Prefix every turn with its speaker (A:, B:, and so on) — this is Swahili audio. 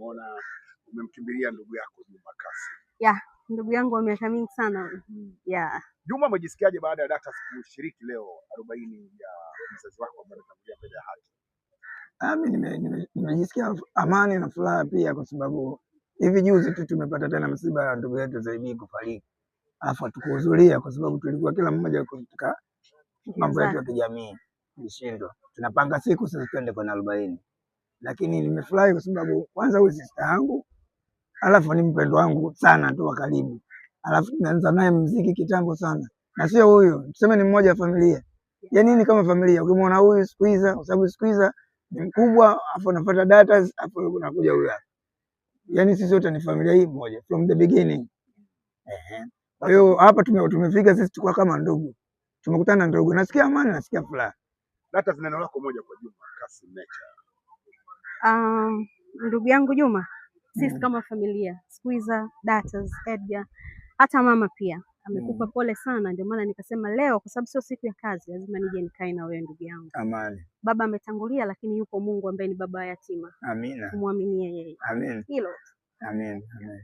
A: tumeona umemkimbilia ndugu yako Juma Kassim.
B: Yeah, ndugu yangu wa miaka mingi sana. Yeah.
A: Juma, umejisikiaje baada ya Datas kushiriki leo 40 ya mzazi wako ambaye ametangulia mbele ya haki?
C: Mimi nimejisikia amani na furaha pia, kwa sababu hivi juzi tu tumepata tena msiba ya ndugu yetu Zaidi kufariki. Alafu hatukuhudhuria kwa sababu tulikuwa kila mmoja katika mambo yetu ya kijamii, tulishindwa. Tunapanga siku sasa twende kwa 40. Lakini nimefurahi kwa sababu kwanza huyu sister yangu, alafu ni mpendo wangu sana tu wa karibu. Alafu tumeanza naye muziki kitambo sana. Na sio huyu, tuseme ni mmoja wa familia. Yaani ni kama familia. Ukimwona huyu Squeezer, kwa sababu Squeezer ni mkubwa, afu anafuata Datas, afu unakuja huyu hapa. Yaani sisi wote ni familia hii moja from the beginning. Kwa hiyo hapa tumefika sisi tukua kama ndugu. Tumekutana ndugu. Nasikia amani, nasikia furaha.
A: Datas, neno lako moja kwa Juma Kassim Nature.
B: Ndugu yangu Juma, sisi kama familia, Squeezer, Datas, Edgar, hata mama pia amekupa pole sana. Ndio maana nikasema leo, kwa sababu sio siku ya kazi, lazima nije nikae na wewe ndugu yangu.
C: Amani.
B: Baba ametangulia, lakini yupo Mungu ambaye ni baba yatima.
C: Amina.
B: Tumwaminie yeye.
C: Amen.
B: Hilo.
C: Amen. Amen.